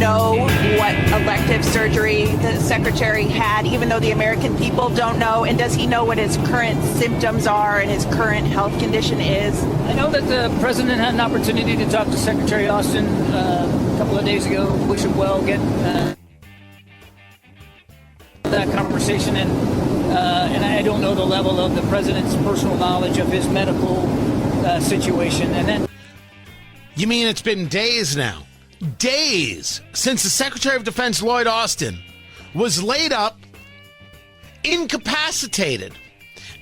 know what elective surgery the secretary had, even though the American people don't know? And does he know what his current symptoms are and his current health condition is? I know that the president had an opportunity to talk to Secretary Austin a couple of days ago. Wish him well. Get that conversation, and I don't know the level of the president's personal knowledge of his medical situation. And then, you mean it's been days now? Days since the Secretary of Defense Lloyd Austin was laid up, incapacitated,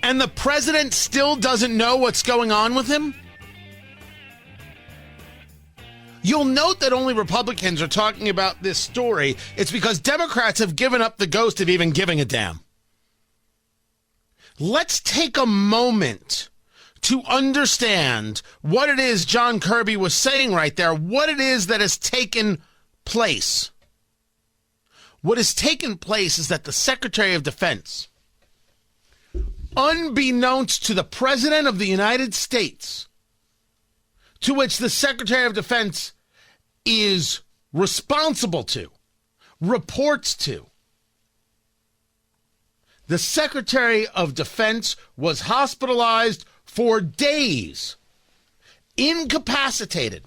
and the president still doesn't know what's going on with him? You'll note that only Republicans are talking about this story. It's because Democrats have given up the ghost of even giving a damn. Let's take a moment to understand what it is John Kirby was saying right there, what it is that has taken place. What has taken place is that the Secretary of Defense, unbeknownst to the President of the United States, to which the Secretary of Defense is responsible to, reports to, the Secretary of Defense was hospitalized for days, incapacitated,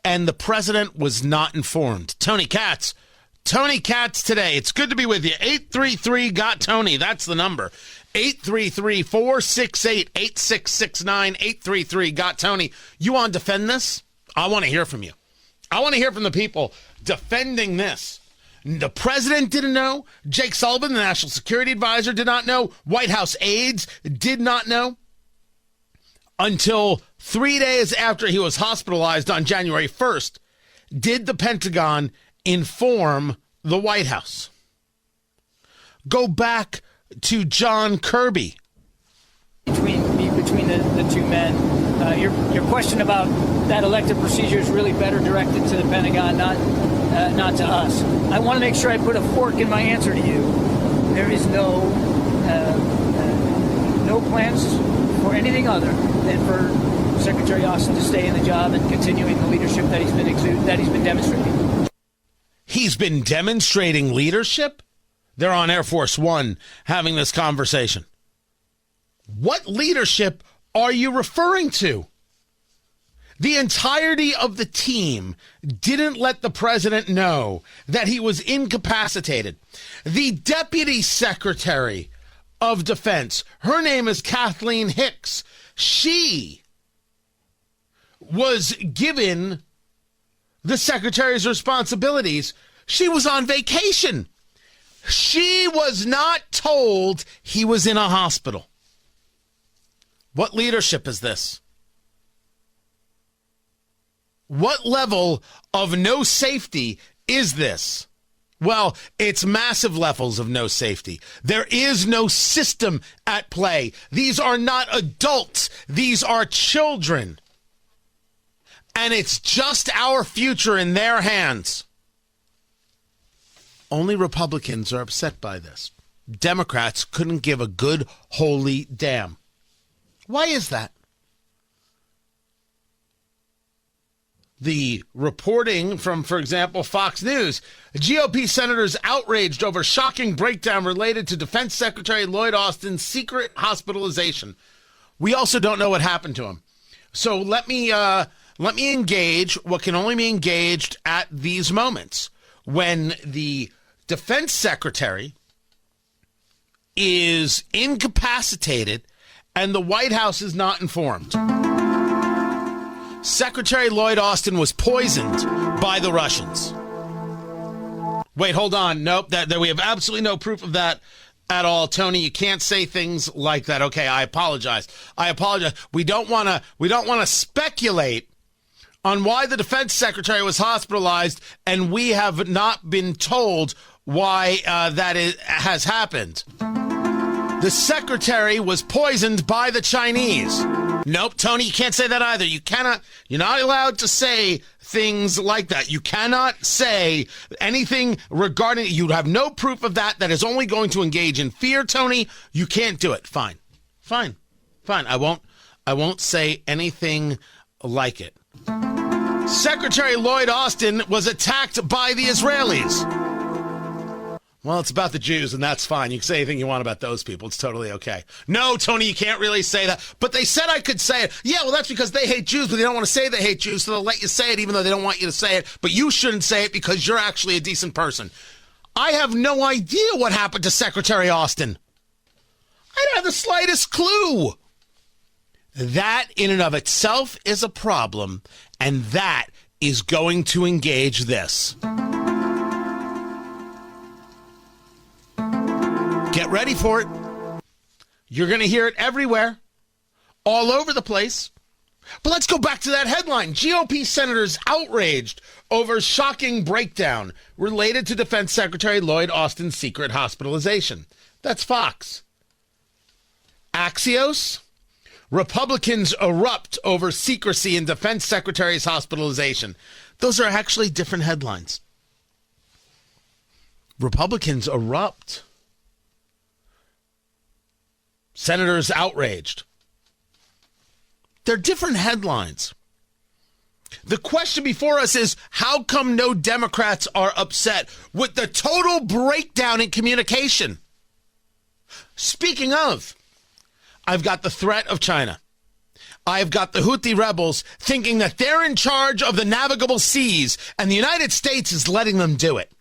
and the president was not informed. Tony Katz today. It's good to be with you. 833-GOT-TONY. That's the number. 833-468-8669. 833-GOT-TONY. You want to defend this? I want to hear from you. I want to hear from the people defending this. The president didn't know. Jake Sullivan, the national security advisor, did not know. White House aides did not know until 3 days after he was hospitalized on January 1st. Did the Pentagon inform the White House? Go back to John Kirby. Between the two men, your question about that elective procedure is really better directed to the Pentagon, not to us. I want to make sure I put a fork in my answer to you. There is no plans for anything other than for Secretary Austin to stay in the job and continuing the leadership that he's been demonstrating. He's been demonstrating leadership? They're on Air Force One having this conversation. What leadership are you referring to? The entirety of the team didn't let the president know that he was incapacitated. The Deputy Secretary of Defense, her name is Kathleen Hicks. She was given the secretary's responsibilities. She was on vacation. She was not told he was in a hospital. What leadership is this? What level of no safety is this? Well, it's massive levels of no safety. There is no system at play. These are not adults. These are children. And it's just our future in their hands. Only Republicans are upset by this. Democrats couldn't give a good, holy damn. Why is that? The reporting from, for example, Fox News, GOP senators outraged over shocking breakdown related to Defense Secretary Lloyd Austin's secret hospitalization. We also don't know what happened to him. So let me engage what can only be engaged at these moments when the Defense Secretary is incapacitated and the White House is not informed. Secretary Lloyd Austin was poisoned by the Russians. Wait, hold on. Nope, that we have absolutely no proof of that at all. Tony, you can't say things like that. Okay, I apologize. We don't want to speculate on why the defense secretary was hospitalized, and we have not been told why has happened. The secretary was poisoned by the Chinese. Nope, Tony, you can't say that either. You're not allowed to say things like that. You cannot say anything regarding, you have no proof of that. That is only going to engage in fear, Tony. You can't do it. Fine. I won't say anything like it. Secretary Lloyd Austin was attacked by the Israelis. Well, it's about the Jews, and that's fine. You can say anything you want about those people. It's totally okay. No, Tony, you can't really say that. But they said I could say it. Yeah, well, that's because they hate Jews, but they don't want to say they hate Jews, so they'll let you say it even though they don't want you to say it. But you shouldn't say it because you're actually a decent person. I have no idea what happened to Secretary Austin. I don't have the slightest clue. That in and of itself is a problem, and that is going to engage this. Get ready for it. You're going to hear it everywhere, all over the place. But let's go back to that headline. GOP senators outraged over shocking breakdown related to Defense Secretary Lloyd Austin's secret hospitalization. That's Fox. Axios. Republicans erupt over secrecy in Defense Secretary's hospitalization. Those are actually different headlines. Republicans erupt. Senators outraged. They're different headlines. The question before us is, how come no Democrats are upset with the total breakdown in communication? Speaking of, I've got the threat of China. I've got the Houthi rebels thinking that they're in charge of the navigable seas, and the United States is letting them do it.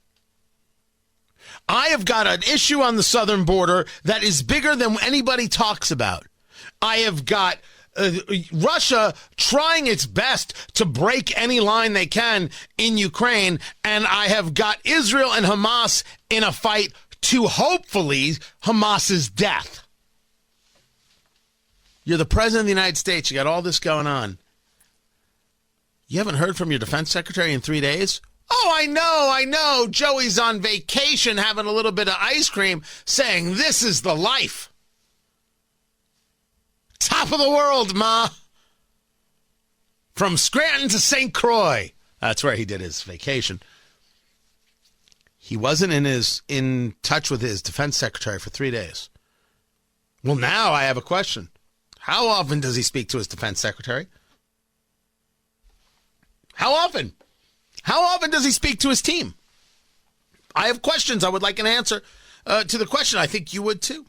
I have got an issue on the southern border that is bigger than anybody talks about. I have got Russia trying its best to break any line they can in Ukraine, and I have got Israel and Hamas in a fight to hopefully Hamas's death. You're the president of the United States. You got all this going on. You haven't heard from your defense secretary in 3 days? Oh, I know. Joey's on vacation having a little bit of ice cream saying this is the life. Top of the world, Ma. From Scranton to St. Croix. That's where he did his vacation. He wasn't in touch with his defense secretary for 3 days. Well, now I have a question. How often does he speak to his defense secretary? How often? How often does he speak to his team? I have questions. I would like an answer to the question. I think you would too.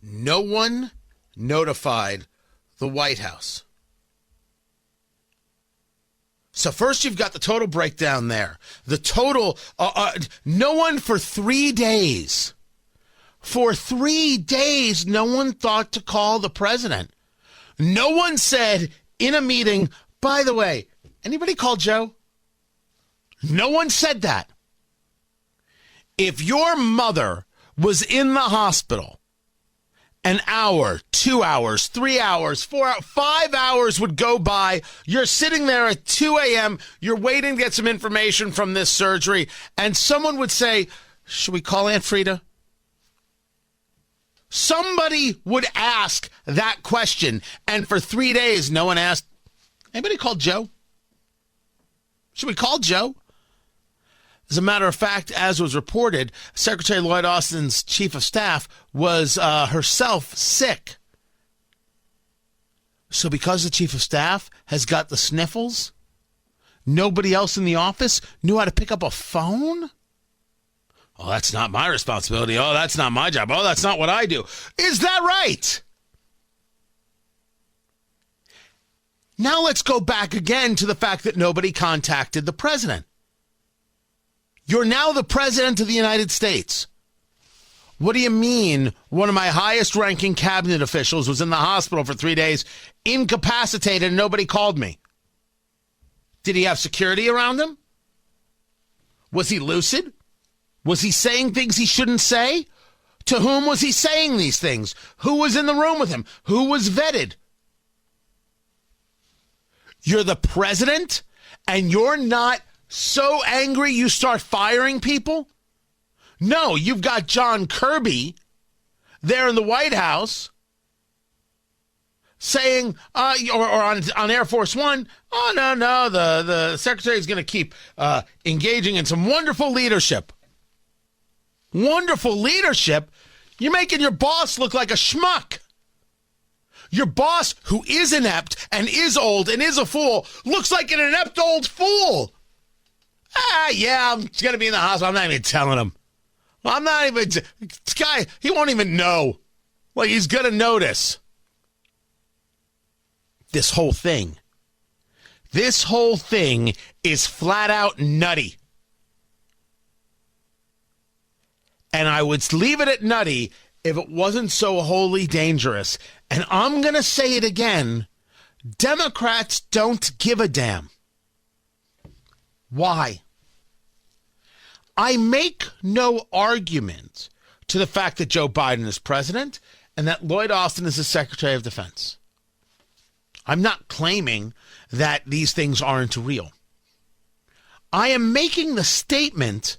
No one notified the White House. So first you've got the total breakdown there. The total, no one for 3 days. For 3 days, no one thought to call the president. No one said in a meeting, by the way, anybody call Joe? No one said that. If your mother was in the hospital, an hour, 2 hours, 3 hours, 4 hours, 5 hours would go by. You're sitting there at 2 a.m. You're waiting to get some information from this surgery. And someone would say, should we call Aunt Frida? Somebody would ask that question. And for 3 days, no one asked, anybody call Joe? Should we call Joe? As a matter of fact, as was reported, Secretary Lloyd Austin's chief of staff was herself sick. So because the chief of staff has got the sniffles, nobody else in the office knew how to pick up a phone? Oh, that's not my responsibility. Oh, that's not my job. Oh, that's not what I do. Is that right? Now let's go back again to the fact that nobody contacted the president. You're now the president of the United States. What do you mean one of my highest ranking cabinet officials was in the hospital for 3 days, incapacitated, and nobody called me? Did he have security around him? Was he lucid? Was he saying things he shouldn't say? To whom was he saying these things? Who was in the room with him? Who was vetted? You're the president, and you're not so angry you start firing people? No, you've got John Kirby there in the White House saying, or on Air Force One, oh, no, the secretary's going to keep engaging in some wonderful leadership. Wonderful leadership? You're making your boss look like a schmuck. Your boss, who is inept and is old and is a fool, looks like an inept old fool. Yeah, I'm going to be in the hospital. I'm not even telling him. I'm not even... This guy, he won't even know. Like, he's going to notice. This whole thing is flat out nutty. And I would leave it at nutty if it wasn't so wholly dangerous. And I'm going to say it again. Democrats don't give a damn. Why? I make no argument to the fact that Joe Biden is president and that Lloyd Austin is the Secretary of Defense. I'm not claiming that these things aren't real. I am making the statement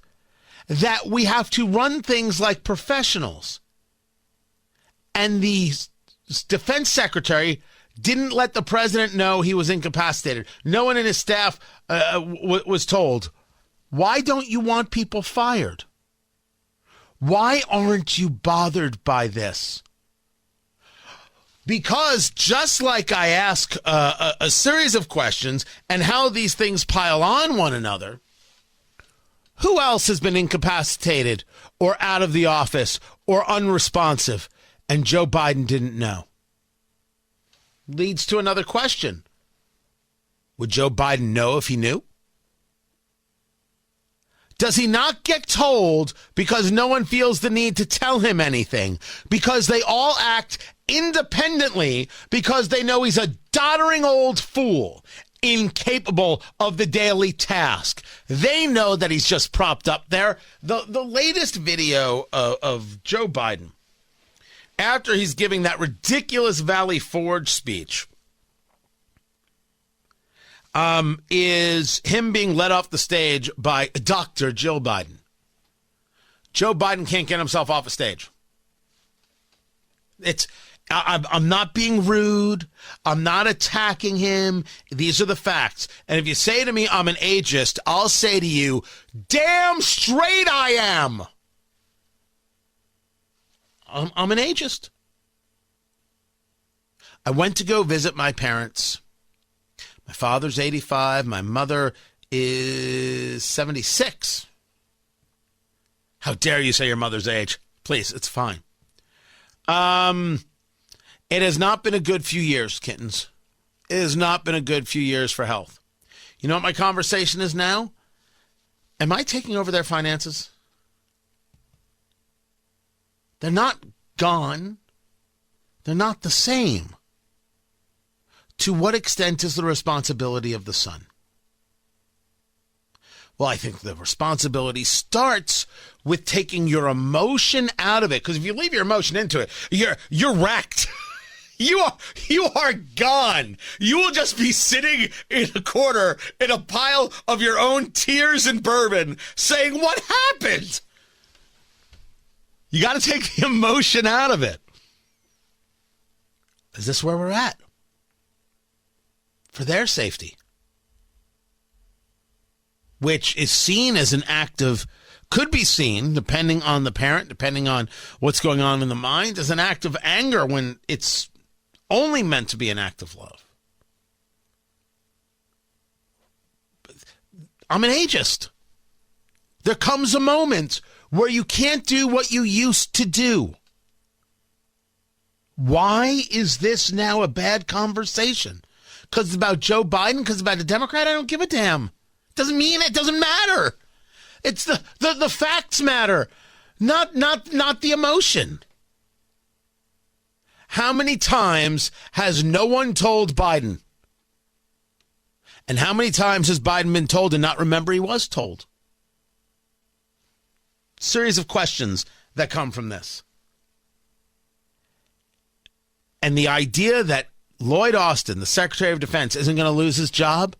that we have to run things like professionals. And the defense secretary didn't let the president know he was incapacitated. No one in his staff was told. Why don't you want people fired? Why aren't you bothered by this? Because just like I ask a series of questions and how these things pile on one another, who else has been incapacitated or out of the office or unresponsive and Joe Biden didn't know? Leads to another question. Would Joe Biden know if he knew? Does he not get told because no one feels the need to tell him anything? Because they all act independently because they know he's a doddering old fool, incapable of the daily task. They know that he's just propped up there. The latest video of Joe Biden, after he's giving that ridiculous Valley Forge speech, is him being led off the stage by Dr. Jill Biden. Joe Biden can't get himself off a stage. I'm not being rude. I'm not attacking him. These are the facts. And if you say to me I'm an ageist, I'll say to you, damn straight I am. I'm an ageist. I went to go visit my parents. My father's 85. My mother is 76. How dare you say your mother's age? Please, it's fine. It has not been a good few years, kittens. It has not been a good few years for health. You know what my conversation is now? Am I taking over their finances? They're not gone. They're not the same. To what extent is the responsibility of the son? Well, I think the responsibility starts with taking your emotion out of it. Because if you leave your emotion into it, you're wrecked. You are gone. You will just be sitting in a corner in a pile of your own tears and bourbon saying, what happened? You got to take the emotion out of it. Is this where we're at? For their safety. Which is seen as an act of, could be seen, depending on the parent, depending on what's going on in the mind, as an act of anger when it's only meant to be an act of love. I'm an ageist. There comes a moment where you can't do what you used to do. Why is this now a bad conversation? Because it's about Joe Biden? Because it's about a Democrat? I don't give a damn. Doesn't mean it doesn't matter. It's the facts matter, not the emotion. How many times has no one told Biden? And how many times has Biden been told and not remember he was told? Series of questions that come from this. And the idea that Lloyd Austin, the Secretary of Defense, isn't going to lose his job?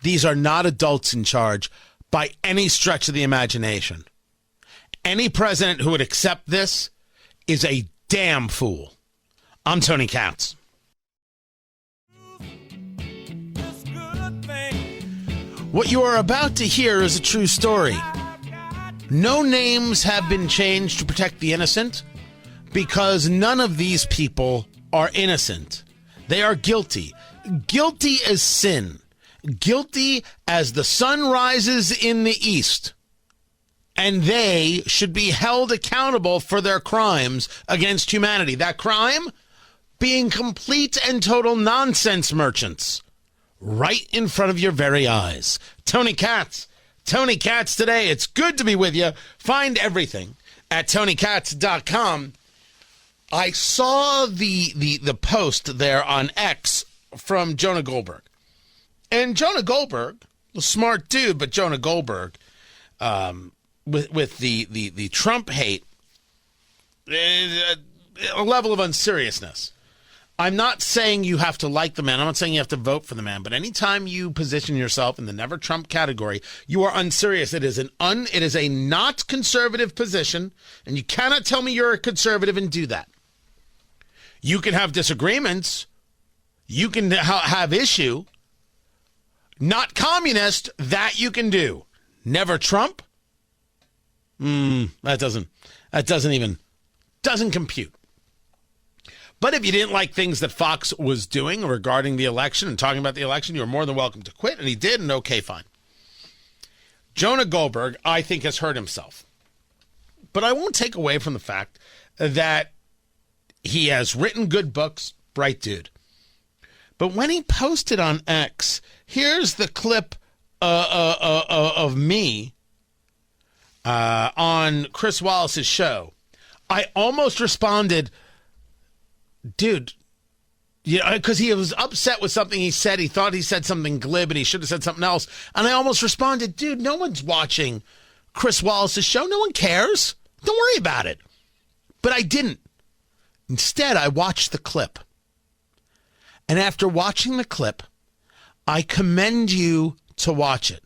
These are not adults in charge by any stretch of the imagination. Any president who would accept this is a damn fool. I'm Tony Katz. What you are about to hear is a true story. No names have been changed to protect the innocent because none of these people are innocent. They are guilty. Guilty as sin. Guilty as the sun rises in the east. And they should be held accountable for their crimes against humanity. That crime being complete and total nonsense merchants right in front of your very eyes. Tony Katz. Tony Katz today. It's good to be with you. Find everything at TonyKatz.com. I saw the post there on X from Jonah Goldberg. And Jonah Goldberg, a smart dude, but Jonah Goldberg, with the Trump hate, a level of unseriousness. I'm not saying you have to like the man. I'm not saying you have to vote for the man. But anytime you position yourself in the never Trump category, you are unserious. It is a not conservative position, and you cannot tell me you're a conservative and do that. You can have disagreements. You can have issue. Not communist, that you can do. Never Trump? That doesn't compute. But if you didn't like things that Fox was doing regarding the election and talking about the election, you were more than welcome to quit, and he did, and okay, fine. Jonah Goldberg, I think, has hurt himself. But I won't take away from the fact that he has written good books, bright dude. But when he posted on X, here's the clip of me on Chris Wallace's show. I almost responded, dude, because he was upset with something he said. He thought he said something glib and he should have said something else. And I almost responded, dude, no one's watching Chris Wallace's show. No one cares. Don't worry about it. But I didn't. Instead, I watched the clip. And after watching the clip, I commend you to watch it.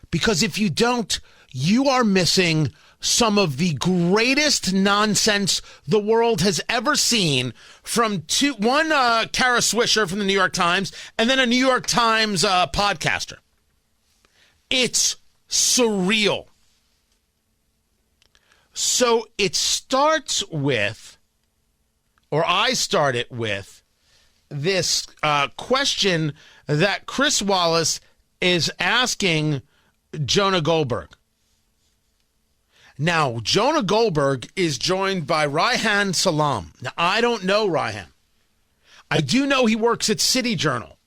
Because if you don't, you are missing some of the greatest nonsense the world has ever seen from one Kara Swisher from the New York Times and then a New York Times podcaster. It's surreal. So it starts with, or I start it with, this question that Chris Wallace is asking Jonah Goldberg. Now, Jonah Goldberg is joined by Reihan Salam. Now, I don't know Reihan. I do know he works at City Journal.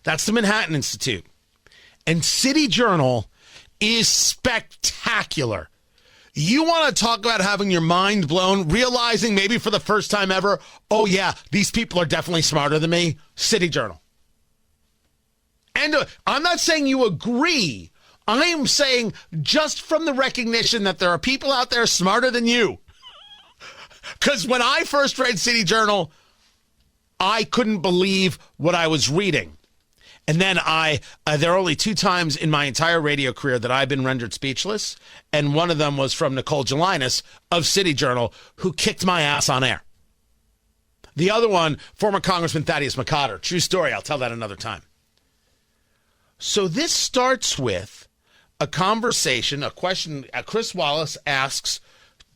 That's the Manhattan Institute. And City Journal is spectacular. You want to talk about having your mind blown, realizing maybe for the first time ever, oh yeah, these people are definitely smarter than me? City Journal. And I'm not saying you agree. I am saying just from the recognition that there are people out there smarter than you. Because when I first read City Journal, I couldn't believe what I was reading. And then there are only 2 times in my entire radio career that I've been rendered speechless. And one of them was from Nicole Gelinas of City Journal, who kicked my ass on air. The other one, former Congressman Thaddeus McCotter. True story. I'll tell that another time. So this starts with a conversation, a question Chris Wallace asks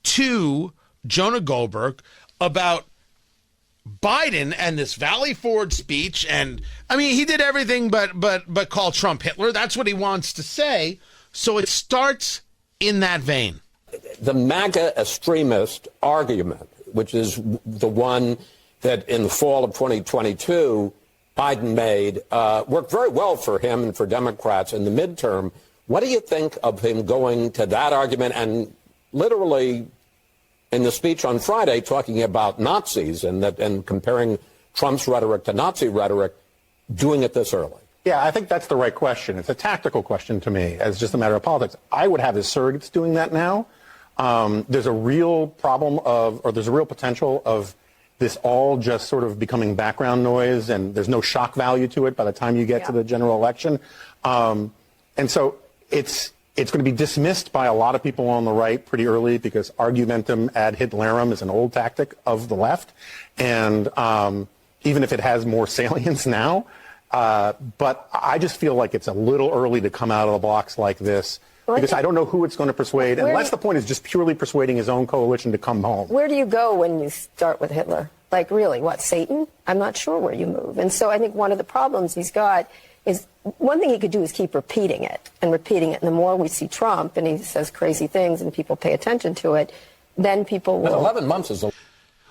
to Jonah Goldberg about Biden and this Valley Forge speech. And I mean, he did everything but call Trump Hitler. That's what he wants to say. So it starts in that vein. The MAGA extremist argument, which is the one that in the fall of 2022 Biden made, worked very well for him and for Democrats in the midterm. What do you think of him going to that argument and literally in the speech on Friday talking about Nazis and comparing Trump's rhetoric to Nazi rhetoric, doing it this early? Yeah, I think that's the right question. It's a tactical question to me, as just a matter of politics. I would have his surrogates doing that now. There's a real problem there's a real potential of this all just sort of becoming background noise, and there's no shock value to it by the time you get to the general election. And so it's going to be dismissed by a lot of people on the right pretty early because argumentum ad Hitlerum is an old tactic of the left. And even if it has more salience now, but I just feel like it's a little early to come out of the blocks like this because I don't know who it's going to persuade unless the point is just purely persuading his own coalition to come home. Where do you go when you start with Hitler? Like, really, what, Satan? I'm not sure where you move. And so I think one of the problems he's got is one thing he could do is keep repeating it and repeating it. And the more we see Trump and he says crazy things and people pay attention to it, then people will. But 11 months is a...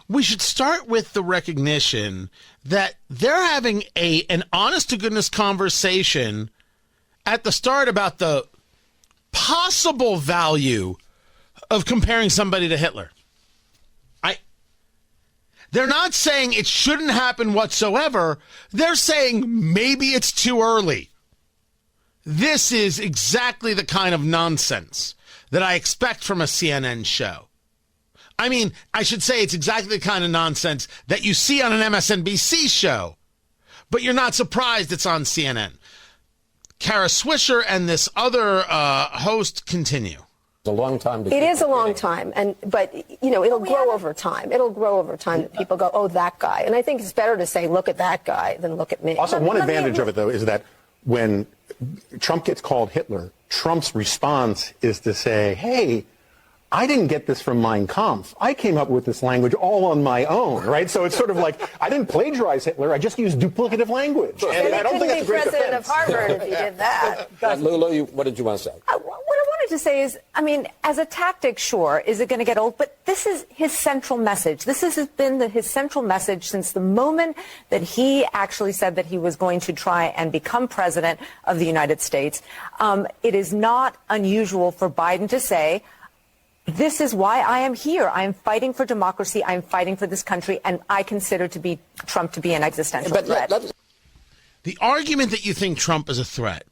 We should start with the recognition that they're having an honest-to-goodness conversation at the start about the possible value of comparing somebody to Hitler. They're not saying it shouldn't happen whatsoever. They're saying maybe it's too early. This is exactly the kind of nonsense that I expect from a CNN show. I mean, I should say it's exactly the kind of nonsense that you see on an MSNBC show, but you're not surprised it's on CNN. Kara Swisher and this other host continue. a long time to It is a long getting. time, but it'll grow over time. It'll grow over time that people go, oh, that guy. And I think it's better to say, look at that guy than look at me. Also, one advantage of it, though, is that when Trump gets called Hitler, Trump's response is to say, hey, I didn't get this from Mein Kampf. I came up with this language all on my own, right? So it's sort of like, I didn't plagiarize Hitler. I just used duplicative language. And I don't think that's a great president defense. of Harvard if he did that. Lulu, what did you want to say? What I wanted to say is, I mean, as a tactic, sure, is it going to get old? But this is his central message. This has been his central message since the moment that he actually said that he was going to try and become president of the United States. It is not unusual for Biden to say, this is why I am here. I am fighting for democracy. I am fighting for this country. And I consider Trump to be an existential threat. The argument that you think Trump is a threat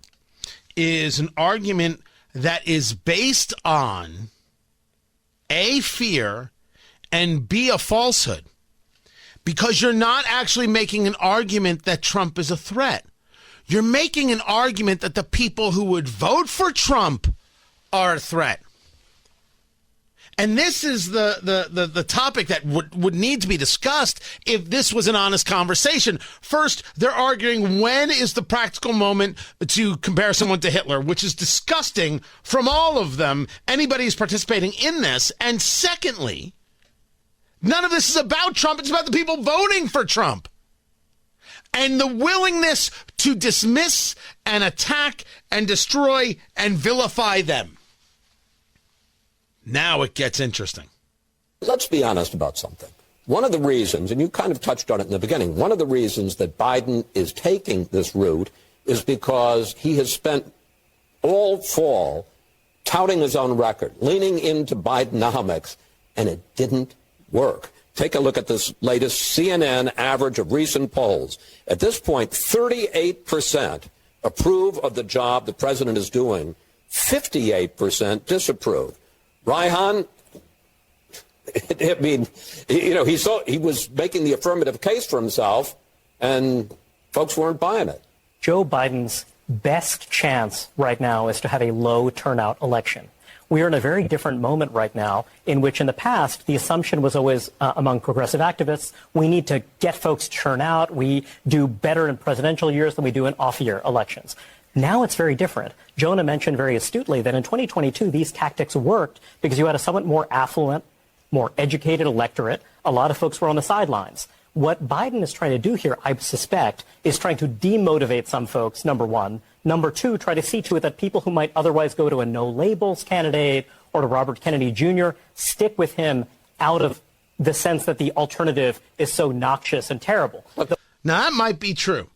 is an argument that is based on A, fear, and B, a falsehood. Because you're not actually making an argument that Trump is a threat. You're making an argument that the people who would vote for Trump are a threat. And this is the topic that would need to be discussed if this was an honest conversation. First, they're arguing when is the practical moment to compare someone to Hitler, which is disgusting from all of them, anybody who's participating in this. And secondly, none of this is about Trump. It's about the people voting for Trump. And the willingness to dismiss and attack and destroy and vilify them. Now it gets interesting. Let's be honest about something. One of the reasons, and you kind of touched on it in the beginning, one of the reasons that Biden is taking this route is because he has spent all fall touting his own record, leaning into Bidenomics, and it didn't work. Take a look at this latest CNN average of recent polls. At this point, 38% approve of the job the president is doing, 58% disapprove. Raihan, I mean, he was making the affirmative case for himself, and folks weren't buying it. Joe Biden's best chance right now is to have a low turnout election. We are in a very different moment right now in which in the past, the assumption was always among progressive activists, we need to get folks to turn out. We do better in presidential years than we do in off-year elections. Now it's very different. Jonah mentioned very astutely that in 2022, these tactics worked because you had a somewhat more affluent, more educated electorate. A lot of folks were on the sidelines. What Biden is trying to do here, I suspect, is trying to demotivate some folks, number one. Number two, try to see to it that people who might otherwise go to a no-labels candidate or to Robert Kennedy Jr. stick with him out of the sense that the alternative is so noxious and terrible. Now, that might be true.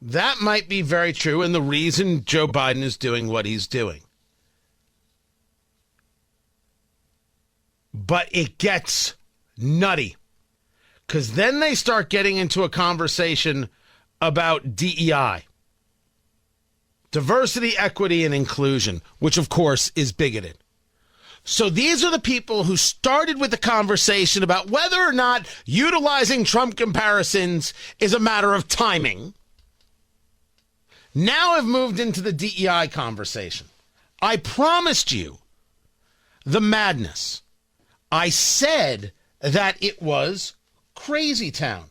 That might be very true, and the reason Joe Biden is doing what he's doing. But it gets nutty, because then they start getting into a conversation about DEI, diversity, equity, and inclusion, which, of course, is bigoted. So these are the people who started with the conversation about whether or not utilizing Trump comparisons is a matter of timing. Now I've moved into the DEI conversation. I promised you the madness. I said that it was crazy town.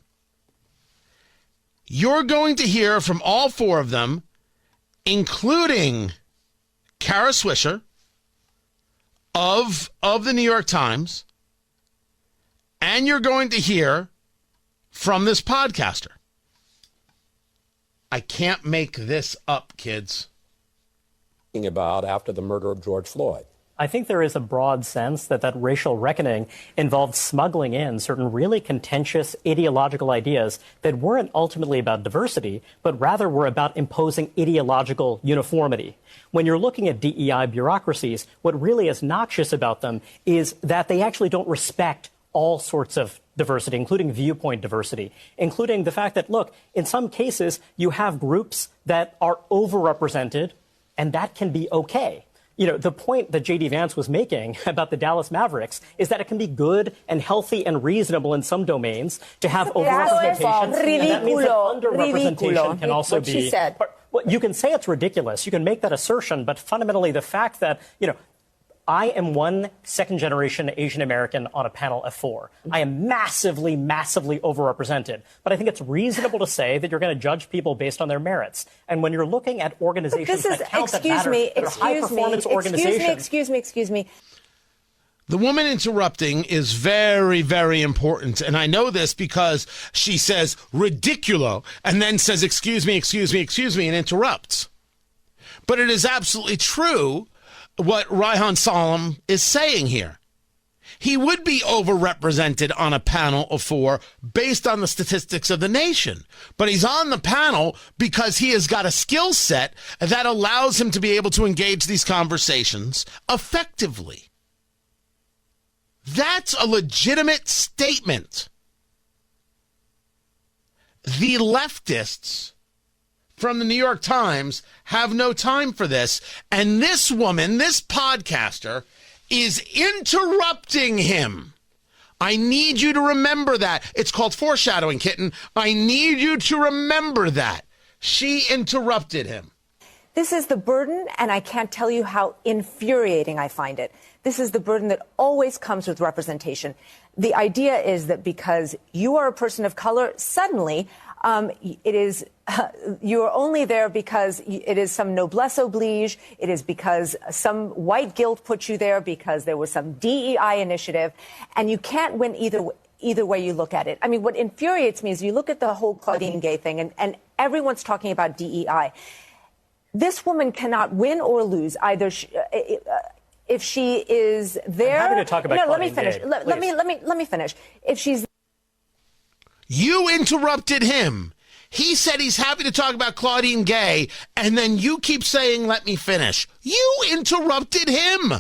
You're going to hear from all four of them, including Kara Swisher of the New York Times, and you're going to hear from this podcaster. I can't make this up, kids. About after the murder of George Floyd. I think there is a broad sense that racial reckoning involved smuggling in certain really contentious ideological ideas that weren't ultimately about diversity, but rather were about imposing ideological uniformity. When you're looking at DEI bureaucracies, what really is noxious about them is that they actually don't respect all sorts of diversity, including viewpoint diversity, including the fact that, look, in some cases, you have groups that are overrepresented, and that can be okay. You know, the point that J.D. Vance was making about the Dallas Mavericks is that it can be good and healthy and reasonable in some domains to have overrepresentation. And that means that underrepresentation can also be. She said. Well, you can say it's ridiculous. You can make that assertion, but fundamentally the fact that, you know, I am one second-generation Asian American on a panel of 4. I am massively, massively overrepresented. But I think it's reasonable to say that you're going to judge people based on their merits. And when you're looking at organizations that count that matter, that are high-performance organizations. Excuse me. The woman interrupting is very, very important. And I know this because she says ridiculo and then says excuse me, and interrupts. But it is absolutely true what Reihan Salam is saying here. He would be overrepresented on a panel of 4 based on the statistics of the nation. But he's on the panel because he has got a skill set that allows him to be able to engage these conversations effectively. That's a legitimate statement. The leftists from the New York Times have no time for this. And this woman, this podcaster, is interrupting him. I need you to remember that. It's called foreshadowing, kitten. I need you to remember that. She interrupted him. This is the burden, and I can't tell you how infuriating I find it. This is the burden that always comes with representation. The idea is that because you are a person of color, suddenly it is you are only there because it is some noblesse oblige. It is because some white guilt put you there because there was some DEI initiative, and you can't win either way you look at it. I mean, what infuriates me is you look at the whole Claudine Gay thing, and everyone's talking about DEI. This woman cannot win or lose either. If she is there, I'm happy to talk about no, Claudine let me finish. Gay, Let me finish. If she's You interrupted him. He said he's happy to talk about Claudine Gay, and then you keep saying, let me finish. You interrupted him.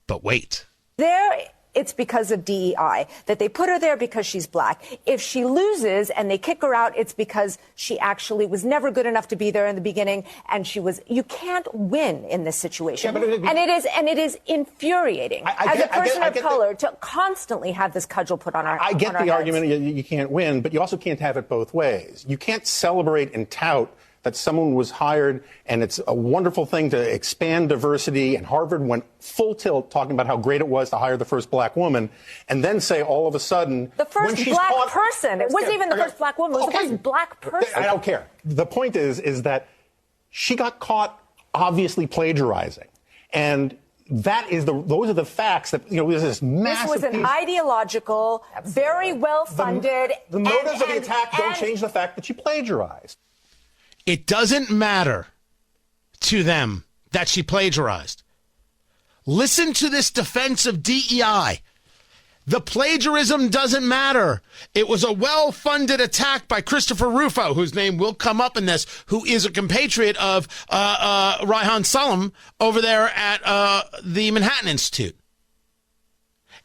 But wait. there, it's because of DEI, that they put her there because she's black. If she loses and they kick her out, it's because she actually was never good enough to be there in the beginning, and she was. You can't win in this situation, and it is infuriating as a person of color to constantly have this cudgel put on our. I get the argument you can't win, but you also can't have it both ways. You can't celebrate and tout that someone was hired, and it's a wonderful thing to expand diversity, and Harvard went full tilt talking about how great it was to hire the first black woman, and then say all of a sudden... The first black person. It wasn't even the first black woman. It was the first black person. I don't care. The point is that she got caught obviously plagiarizing, and that is those are the facts that, you know, there's this massive... This was an ideological, very well-funded... The motives of the attack don't change the fact that she plagiarized. It doesn't matter to them that she plagiarized. Listen to this defense of DEI. The plagiarism doesn't matter. It was a well-funded attack by Christopher Rufo, whose name will come up in this, who is a compatriot of Reihan Salam over there at the Manhattan Institute.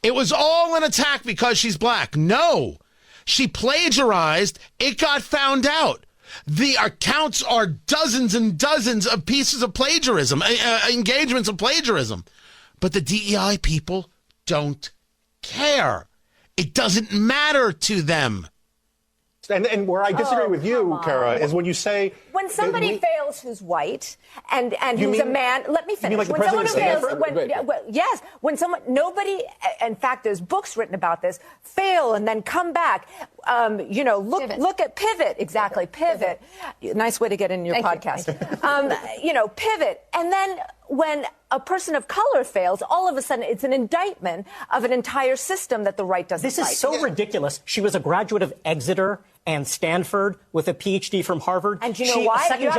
It was all an attack because she's black. No, she plagiarized. It got found out. The accounts are dozens and dozens of pieces of plagiarism, engagements of plagiarism. But the DEI people don't care. It doesn't matter to them. And where I disagree with you, Kara, is when you say... When somebody fails who's white and who's a man... Let me finish. You mean like the when someone who president fails... yes. When someone... Nobody... In fact, there's books written about this. Fail and then come back. look at Pivot. Exactly. Pivot. Nice way to get in your podcast. Pivot. And then when a person of color fails, all of a sudden it's an indictment of an entire system that the right doesn't This is so ridiculous. She was a graduate of Exeter and Stanford with a PhD from Harvard. And you know why? Second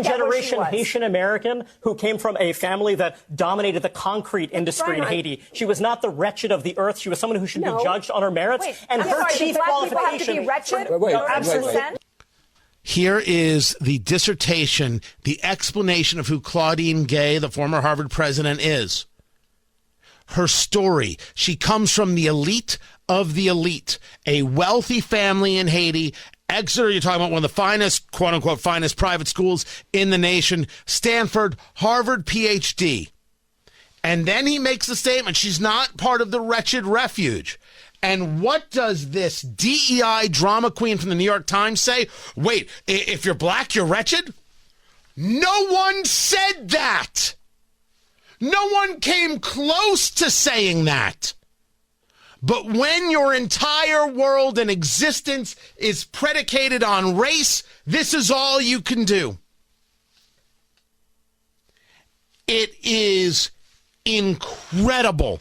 generation Haitian American who came from a family that dominated the concrete industry in Haiti. She was not the wretched of the earth. She was someone who should be judged on her merits. Her chief qualification. Wait. Here is the dissertation, the explanation of who Claudine Gay, the former Harvard president, is. Her story. She comes from the elite of the elite, a wealthy family in Haiti. Exeter, you're talking about one of the finest, quote-unquote, finest private schools in the nation. Stanford, Harvard PhD. And then he makes the statement, she's not part of the wretched refuge. And what does this DEI drama queen from the New York Times say? Wait, if you're black, you're wretched? No one said that. No one came close to saying that. But when your entire world and existence is predicated on race, this is all you can do. It is incredible.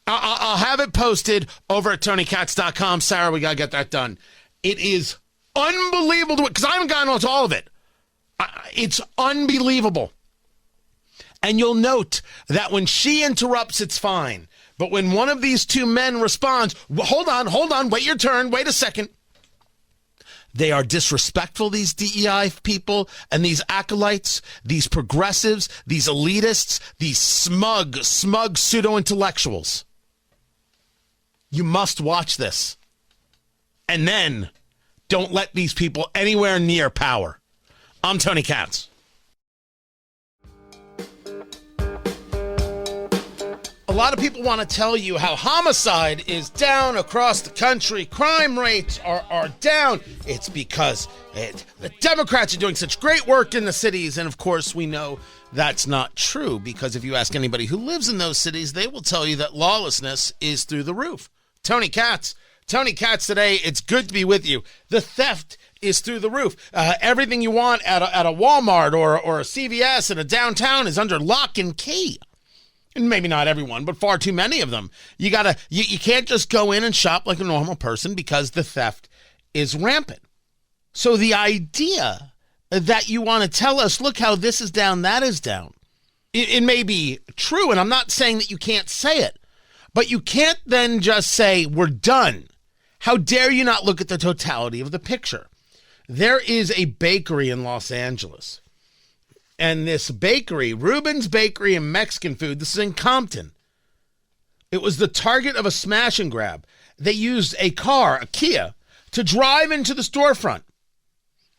I'll have it posted over at TonyKatz.com. Sarah, we got to get that done. It is unbelievable because I haven't gotten to all of it. It's unbelievable. And you'll note that when she interrupts, it's fine. But when one of these two men responds, hold on, wait your turn, wait a second. They are disrespectful, these DEI people and these acolytes, these progressives, these elitists, these smug pseudo-intellectuals. You must watch this. And then don't let these people anywhere near power. I'm Tony Katz. A lot of people want to tell you how homicide is down across the country. Crime rates are down. It's because the Democrats are doing such great work in the cities. And of course, we know that's not true because if you ask anybody who lives in those cities, they will tell you that lawlessness is through the roof. Tony Katz today. It's good to be with you. The theft is through the roof. Everything you want at a Walmart or a CVS in a downtown is under lock and key. And maybe not everyone, but far too many of them. You can't just go in and shop like a normal person because the theft is rampant. So the idea that you want to tell us, look how this is down, that is down. It may be true, and I'm not saying that you can't say it, but you can't then just say, we're done. How dare you not look at the totality of the picture? There is a bakery in Los Angeles. And this bakery, Reuben's Bakery and Mexican Food, this is in Compton. It was the target of a smash and grab. They used a car, a Kia, to drive into the storefront.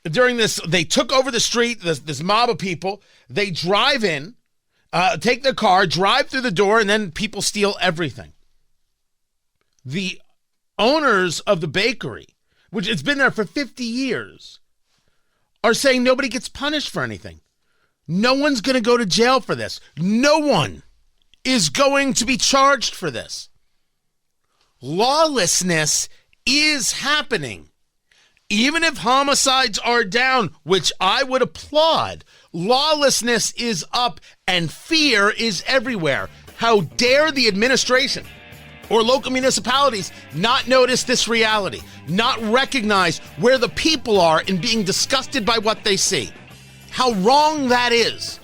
During this, they took over the street, this mob of people. They drive in, take their car, drive through the door, and then people steal everything. The owners of the bakery, which it's been there for 50 years, are saying nobody gets punished for anything. No one's going to go to jail for this. No one is going to be charged for this. Lawlessness is happening. Even if homicides are down, which I would applaud, lawlessness is up and fear is everywhere. How dare the administration or local municipalities not notice this reality, not recognize where the people are in being disgusted by what they see. How wrong that is,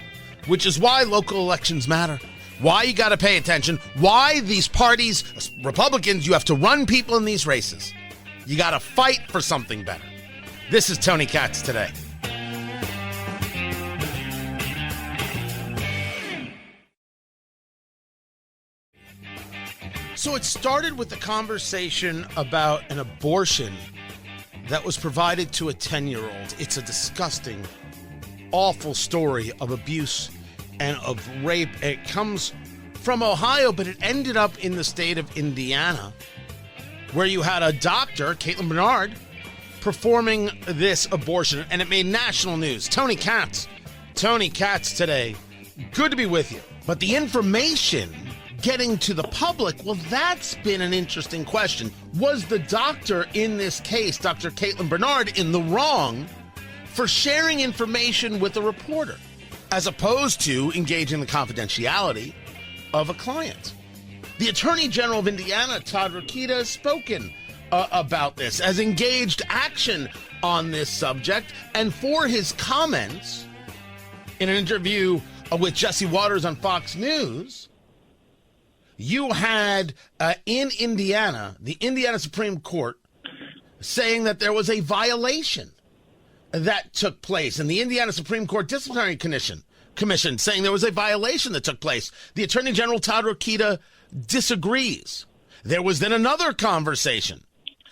which is why local elections matter, why you got to pay attention, why these parties, Republicans, you have to run people in these races. You got to fight for something better. This is Tony Katz today. So it started with the conversation about an abortion that was provided to a 10-year-old. It's a disgusting, awful story of abuse and of rape. It comes from Ohio, but it ended up in the state of Indiana, where you had a doctor, Caitlin Bernard, performing this abortion, and it made national news. Tony Katz today. Good to be with you. But the information getting to the public, well, that's been an interesting question. Was the doctor in this case, Dr. Caitlin Bernard, in the wrong for sharing information with a reporter, as opposed to engaging the confidentiality of a client? The Attorney General of Indiana, Todd Rokita, has spoken about this, has engaged action on this subject, and for his comments in an interview with Jesse Waters on Fox News, you had in Indiana, the Indiana Supreme Court saying that there was a violation that took place, and the Indiana Supreme Court Disciplinary Commission saying there was a violation that took place. The Attorney General Todd Rokita disagrees. There was then another conversation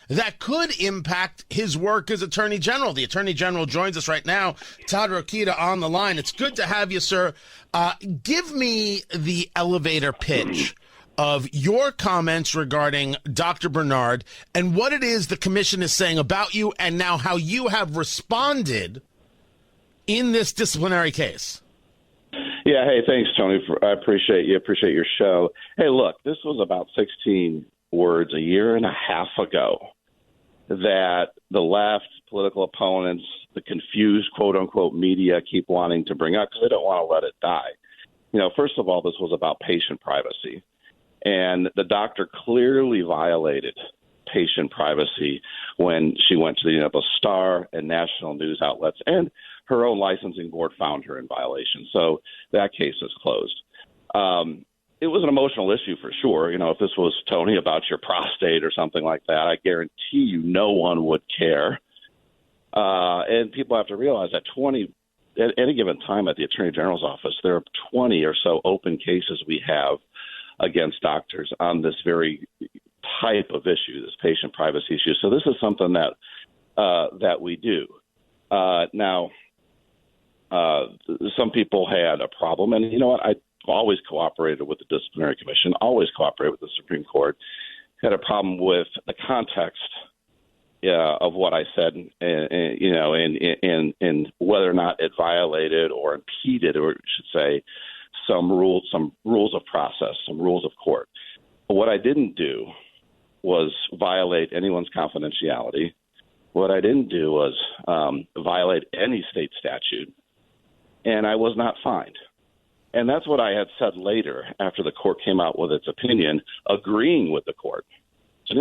that could impact his work as Attorney General. The Attorney General joins us right now. Todd Rokita on the line. It's good to have you, sir. Give me the elevator pitch of your comments regarding Dr. Bernard and what it is the commission is saying about you, and now how you have responded in this disciplinary case. Yeah, hey, thanks, Tony. I appreciate you. Appreciate your show. Hey, look, this was about 16 words a year and a half ago that the left, political opponents, the confused quote-unquote media keep wanting to bring up because they don't want to let it die. You know, first of all, this was about patient privacy. And the doctor clearly violated patient privacy when she went to the Indianapolis Star and national news outlets, and her own licensing board found her in violation. So that case is closed. It was an emotional issue for sure. You know, if this was, Tony, about your prostate or something like that, I guarantee you no one would care. And people have to realize that at any given time at the Attorney General's office, there are 20 or so open cases we have against doctors on this very type of issue, this patient privacy issue. So this is something that we do. Now, some people had a problem, and you know what? I always cooperated with the Disciplinary Commission, always cooperated with the Supreme Court. Had a problem with the context of what I said, and whether or not it violated or impeded, or I should say, some rules of process, some rules of court. But what I didn't do was violate anyone's confidentiality. What I didn't do was violate any state statute, and I was not fined. And that's what I had said later after the court came out with its opinion, agreeing with the court. So,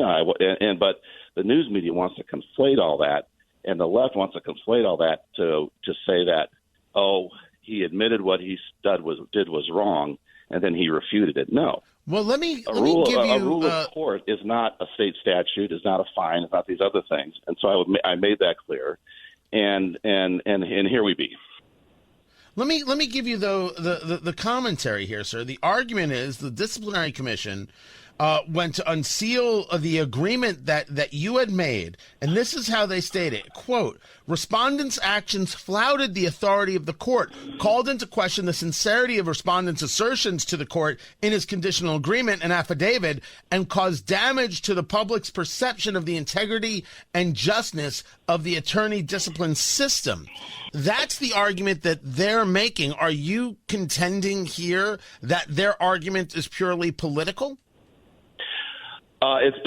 but the news media wants to conflate all that, and the left wants to conflate all that to say that, oh, he admitted what he did was wrong, and then he refuted it. No. Well, let me give you a rule of court is not a state statute, is not a fine, it's not these other things. And so I made that clear, and here we be. Let me give you though the commentary here, sir. The argument is the Disciplinary Commission went to unseal the agreement that you had made, and this is how they state it. Quote, respondents' actions flouted the authority of the court, called into question the sincerity of respondents' assertions to the court in his conditional agreement and affidavit, and caused damage to the public's perception of the integrity and justness of the attorney discipline system. That's the argument that they're making. Are you contending here that their argument is purely political? It's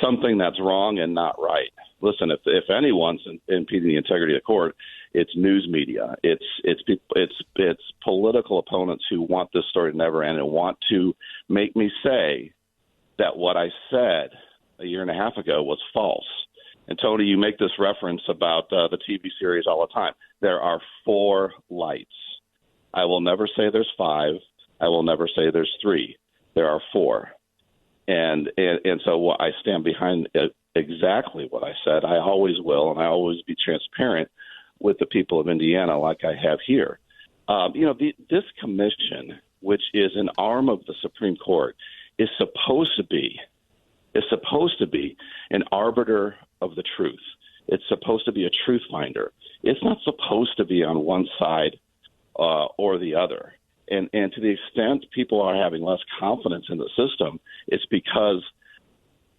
something that's wrong and not right. Listen, if anyone's impeding the integrity of the court, it's news media. It's political opponents who want this story to never end and want to make me say that what I said a year and a half ago was false. And Tony, you make this reference about the TV series all the time. There are 4 lights. I will never say there's 5. I will never say there's 3. There are 4. And so I stand behind exactly what I said. I always will, and I always be transparent with the people of Indiana like I have here. This commission, which is an arm of the Supreme Court, is supposed to be an arbiter of the truth. It's supposed to be a truth finder. It's not supposed to be on one side or the other. And to the extent people are having less confidence in the system, it's because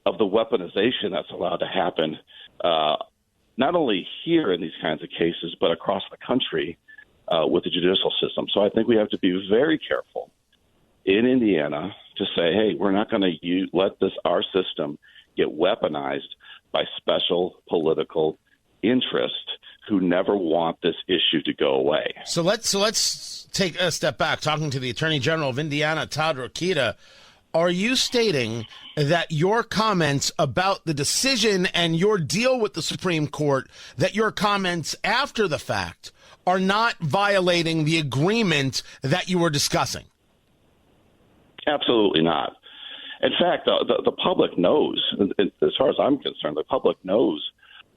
of the weaponization that's allowed to happen, not only here in these kinds of cases, but across the country with the judicial system. So I think we have to be very careful in Indiana to say, hey, we're not going to let our system get weaponized by special political interests who never want this issue to go away. So let's take a step back. Talking to the Attorney General of Indiana, Todd Rokita, are you stating that your comments about the decision and your deal with the Supreme Court, that your comments after the fact are not violating the agreement that you were discussing? Absolutely not. In fact, the public knows, as far as I'm concerned, the public knows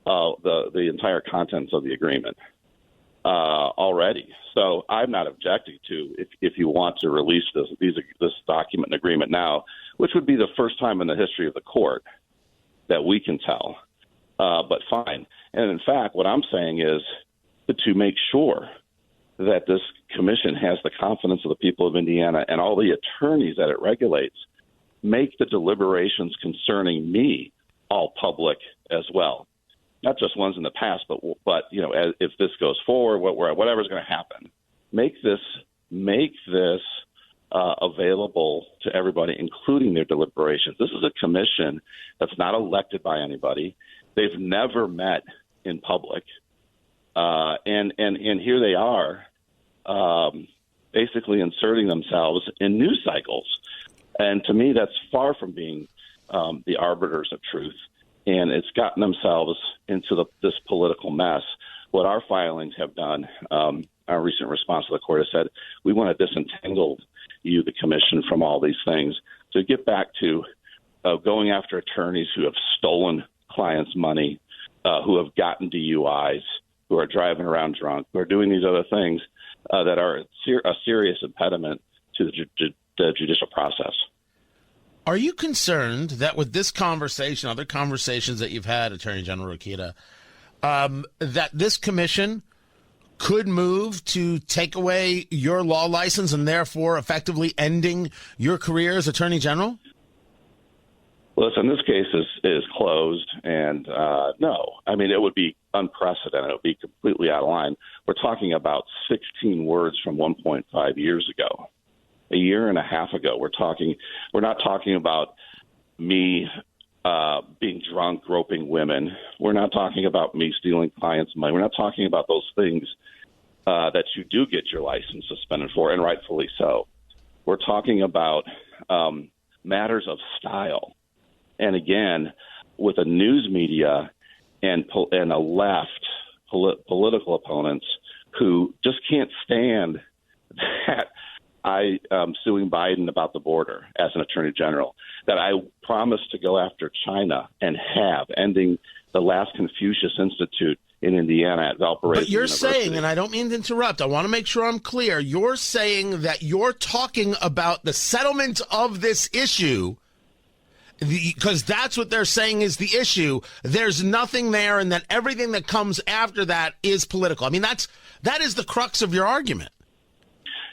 the entire contents of the agreement already. So I'm not objecting to if you want to release this document and agreement now, which would be the first time in the history of the court that we can tell. But fine. And in fact, what I'm saying is to make sure that this commission has the confidence of the people of Indiana and all the attorneys that it regulates, make the deliberations concerning me all public as well. Not just ones in the past, but if this goes forward, whatever's going to happen, make this available to everybody, including their deliberations. This is a commission that's not elected by anybody. They've never met in public, and here they are, basically inserting themselves in news cycles. And to me, that's far from being the arbiters of truth. And it's gotten themselves into this political mess. What our filings have done, our recent response to the court has said, we want to disentangle you, the commission, from all these things to get back to going after attorneys who have stolen clients' money, who have gotten DUIs, who are driving around drunk, who are doing these other things that are a serious impediment to the judicial process. Are you concerned that with this conversation, other conversations that you've had, Attorney General Rokita, that this commission could move to take away your law license and therefore effectively ending your career as Attorney General? Listen, this case is closed, and no. I mean, it would be unprecedented. It would be completely out of line. We're talking about 16 words from 1.5 years ago. A year and a half ago, we're not talking about me being drunk, groping women. We're not talking about me stealing clients' money. We're not talking about those things that you do get your license suspended for, and rightfully so. We're talking about matters of style. And again, with a news media and a left political opponents who just can't stand that I am suing Biden about the border as an attorney general, that I promised to go after China and ending the last Confucius Institute in Indiana at Valparaiso But you're University. saying, and I don't mean to interrupt, I want to make sure I'm clear, you're saying that you're talking about the settlement of this issue because that's what they're saying is the issue. There's nothing there, and that everything that comes after that is political. I mean, that is the crux of your argument.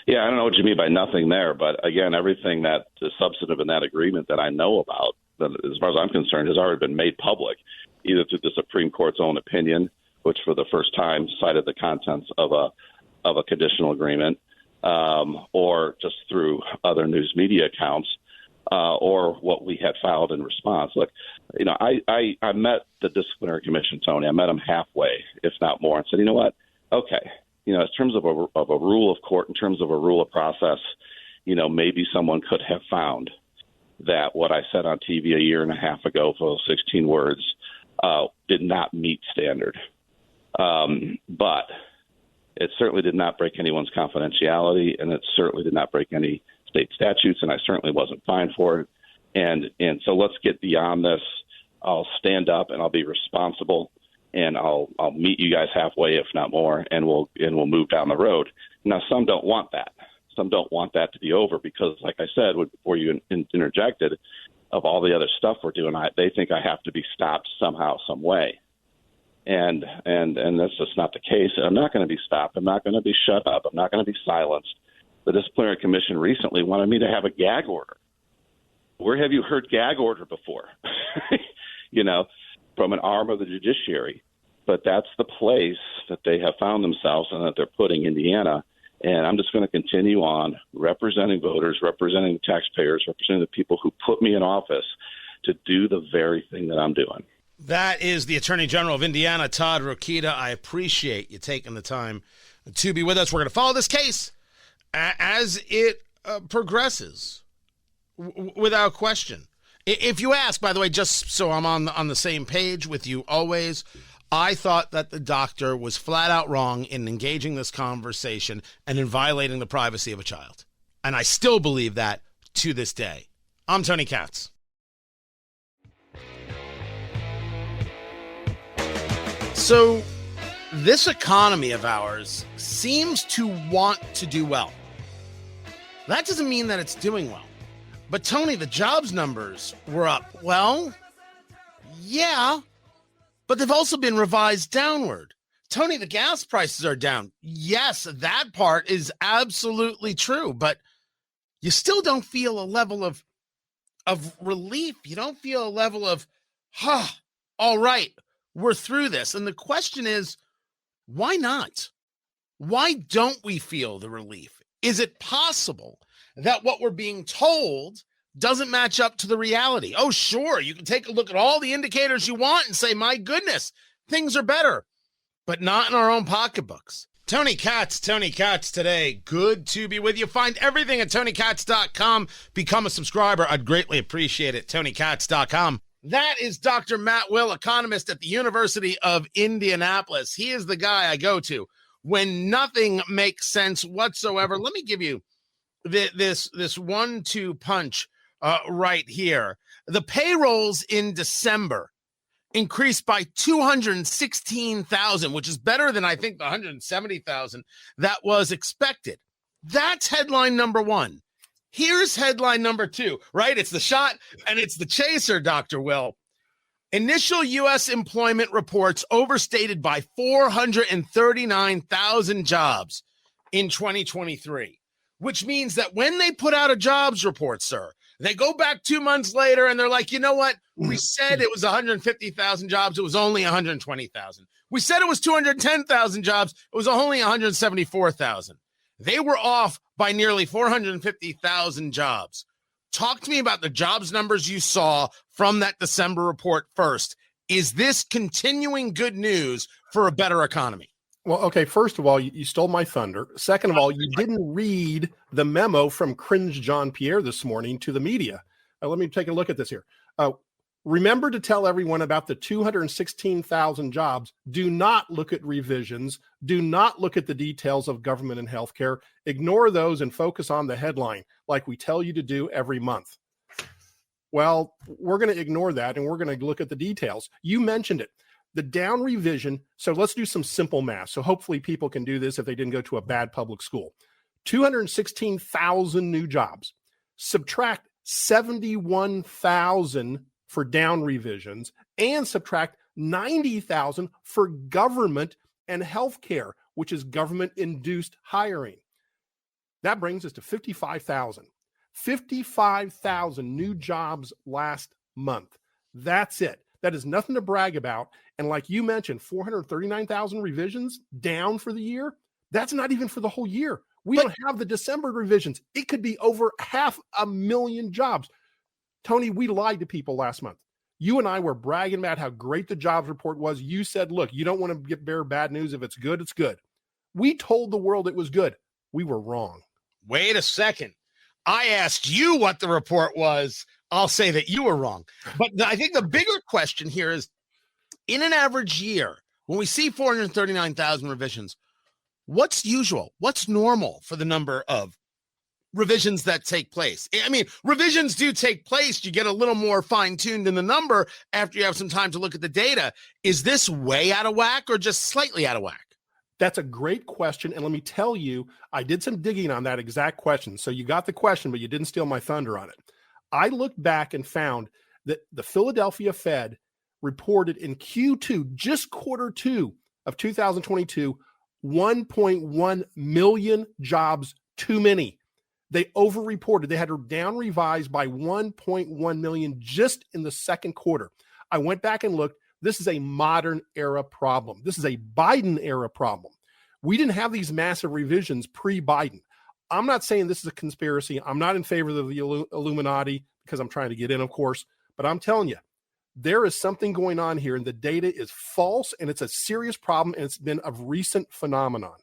Yeah, I don't know what you mean by nothing there, but again, everything that is substantive in that agreement that I know about, that as far as I'm concerned, has already been made public, either through the Supreme Court's own opinion, which for the first time cited the contents of a conditional agreement, or just through other news media accounts, or what we had filed in response. Look, I met the disciplinary commission, Tony. I met them halfway, if not more, and said, you know what? Okay. In terms of a rule of court, in terms of a rule of process, maybe someone could have found that what I said on TV a year and a half ago for those 16 words did not meet standard. But it certainly did not break anyone's confidentiality, and it certainly did not break any state statutes, and I certainly wasn't fined for it. And so let's get beyond this. I'll stand up and I'll be responsible. And I'll meet you guys halfway, if not more, and we'll move down the road. Now, some don't want that. Some don't want that to be over because, like I said, before you interjected, of all the other stuff we're doing, they think I have to be stopped somehow, some way. And that's just not the case. I'm not going to be stopped. I'm not going to be shut up. I'm not going to be silenced. The disciplinary commission recently wanted me to have a gag order. Where have you heard gag order before? From an arm of the judiciary. But that's the place that they have found themselves and that they're putting Indiana. And I'm just going to continue on representing voters, representing taxpayers, representing the people who put me in office to do the very thing that I'm doing. That is the Attorney General of Indiana, Todd Rokita. I appreciate you taking the time to be with us. We're going to follow this case as it progresses, without question. If you ask, by the way, just so I'm on the same page with you always, I thought that the doctor was flat out wrong in engaging this conversation and in violating the privacy of a child. And I still believe that to this day. I'm Tony Katz. So this economy of ours seems to want to do well. That doesn't mean that it's doing well. But Tony, the jobs numbers were up. Well, yeah, but they've also been revised downward. Tony, the gas prices are down. Yes, that part is absolutely true, but you still don't feel a level of relief. You don't feel a level of, all right, we're through this. And the question is, why not? Why don't we feel the relief? Is it possible that what we're being told doesn't match up to the reality? Oh, sure, you can take a look at all the indicators you want and say, my goodness, things are better, but not in our own pocketbooks. Tony Katz today. Good to be with you. Find everything at TonyKatz.com. Become a subscriber. I'd greatly appreciate it. TonyKatz.com. That is Dr. Matt Will, economist at the University of Indianapolis. He is the guy I go to when nothing makes sense whatsoever. Let me give you this 1-2 punch right here. The payrolls in December increased by 216,000, which is better than I think the 170,000 that was expected. That's headline number one. Here's headline number two, right? It's the shot and it's the chaser, Dr. Will. Initial U.S. employment reports overstated by 439,000 jobs in 2023, which means that when they put out a jobs report, sir, they go back 2 months later and they're like, you know what? We said it was 150,000 jobs. It was only 120,000. We said it was 210,000 jobs. It was only 174,000. They were off by nearly 450,000 jobs. Talk to me about the jobs numbers you saw from that December report first. Is this continuing good news for a better economy? Well, okay, first of all, you stole my thunder. Second of all, you didn't read the memo from Cringe Jean-Pierre this morning to the media. Let me take a look at this here. Remember to tell everyone about the 216,000 jobs. Do not look at revisions. Do not look at the details of government and healthcare. Ignore those and focus on the headline, like we tell you to do every month. Well, we're going to ignore that, and we're going to look at the details. You mentioned it. The down revision, so let's do some simple math. So hopefully people can do this if they didn't go to a bad public school. 216,000 new jobs. Subtract 71,000 for down revisions and subtract 90,000 for government and healthcare, which is government-induced hiring. That brings us to 55,000. 55,000 new jobs last month. That's it. That is nothing to brag about. And like you mentioned, 439,000 revisions down for the year. That's not even for the whole year. We don't have the December revisions. It could be over 500,000 jobs. Tony, we lied to people last month. You and I were bragging about how great the jobs report was. You said, look, you don't want to bear bad news. If it's good, it's good. We told the world it was good. We were wrong. Wait a second. I asked you what the report was. I'll say that you were wrong. But I think the bigger question here is, in an average year, when we see 439,000 revisions, what's usual? What's normal for the number of revisions that take place? I mean, revisions do take place. You get a little more fine-tuned in the number after you have some time to look at the data. Is this way out of whack or just slightly out of whack? That's a great question. And let me tell you, I did some digging on that exact question. So you got the question, but you didn't steal my thunder on it. I looked back and found that the Philadelphia Fed reported in Q2, just quarter two of 2022, 1.1 million jobs too many. They overreported. They had to down revise by 1.1 million just in the second quarter. I went back and looked. This is a modern era problem. This is a Biden era problem. We didn't have these massive revisions pre-Biden. I'm not saying this is a conspiracy. I'm not in favor of the Illuminati because I'm trying to get in, of course. But I'm telling you, there is something going on here, and the data is false, and it's a serious problem, and it's been a recent phenomenon.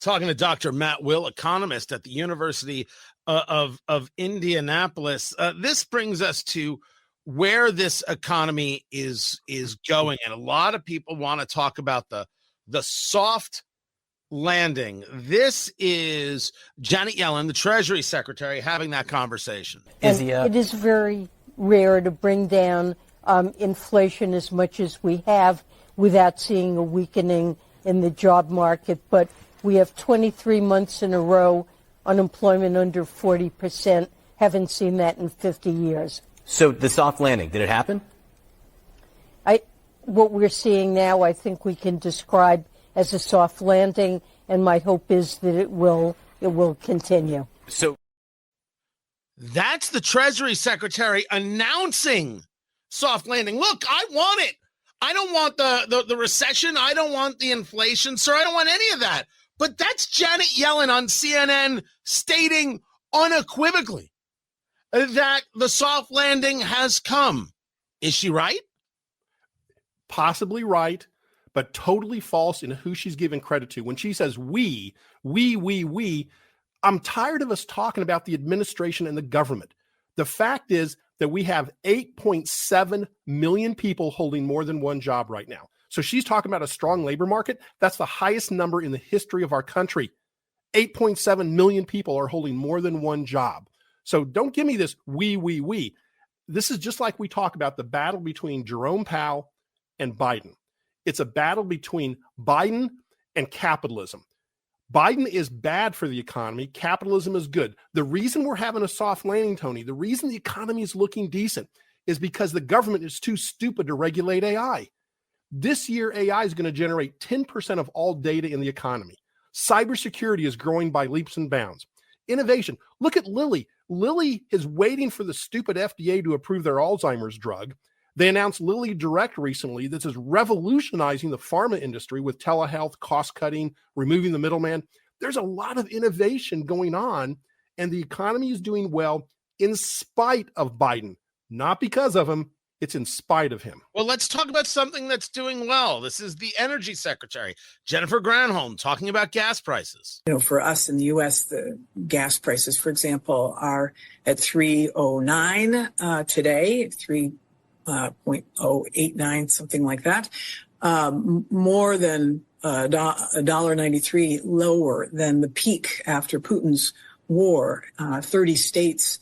Talking to Dr. Matt Will, economist at the University of Indianapolis. This brings us to where this economy is going, and a lot of people want to talk about the soft landing. This is Janet Yellen, the Treasury Secretary, having that conversation. It is very rare to bring down inflation as much as we have without seeing a weakening in the job market. But we have 23 months in a row unemployment under 40%. Haven't seen that in 50 years. So the soft landing, did it happen? What we're seeing now, I think we can describe as a soft landing, and my hope is that it will continue. So that's the Treasury Secretary announcing soft landing. Look, I want it. I don't want the recession. I don't want the inflation, sir. I don't want any of that. But that's Janet Yellen on CNN stating unequivocally that the soft landing has come. Is she right? Possibly right, but totally false in who she's giving credit to. When she says we, I'm tired of us talking about the administration and the government. The fact is that we have 8.7 million people holding more than one job right now. So she's talking about a strong labor market. That's the highest number in the history of our country. 8.7 million people are holding more than one job. So don't give me this we. This is just like we talk about the battle between Jerome Powell and Biden. It's a battle between Biden and capitalism. Biden is bad for the economy. Capitalism is good. The reason we're having a soft landing, Tony, the reason the economy is looking decent is because the government is too stupid to regulate AI. This year, AI is going to generate 10% of all data in the economy. Cybersecurity is growing by leaps and bounds. Innovation. Look at Lilly. Lilly is waiting for the stupid FDA to approve their Alzheimer's drug. They announced Lilly Direct recently. This is revolutionizing the pharma industry with telehealth, cost cutting, removing the middleman. There's a lot of innovation going on, and the economy is doing well in spite of Biden, not because of him. It's in spite of him. Well, let's talk about something that's doing well. This is the Energy Secretary, Jennifer Granholm, talking about gas prices. You know, for us in the U.S., the gas prices, for example, are at $3.09 today, 3.089, something like that, more than $1.93 lower than the peak after Putin's war. 30 states,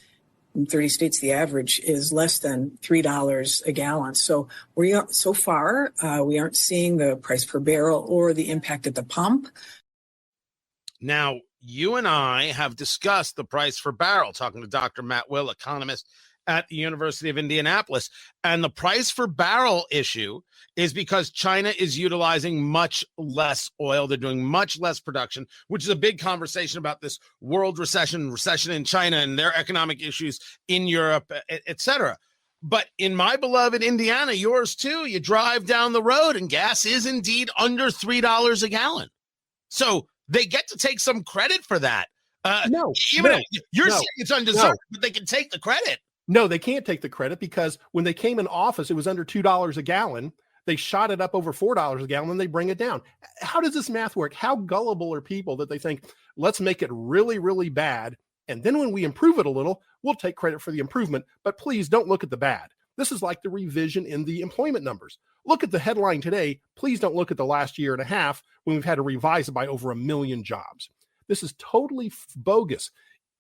the average is less than $3 a gallon. So we aren't seeing the price per barrel or the impact at the pump. Now, you and I have discussed the price per barrel, talking to Dr. Matt Will, economist at the University of Indianapolis. And the price per barrel issue is because China is utilizing much less oil. They're doing much less production, which is a big conversation about this world recession in China and their economic issues in Europe, et cetera. But in my beloved Indiana, yours too, you drive down the road and gas is indeed under $3 a gallon. So they get to take some credit for that. You're saying it's undeserved, but they can take the credit. No, they can't take the credit because when they came in office, it was under $2 a gallon. They shot it up over $4 a gallon, and they bring it down. How does this math work? How gullible are people that they think, let's make it really, really bad, and then when we improve it a little, we'll take credit for the improvement, but please don't look at the bad. This is like the revision in the employment numbers. Look at the headline today. Please don't look at the last year and a half when we've had to revise it by over 1 million jobs. This is totally bogus.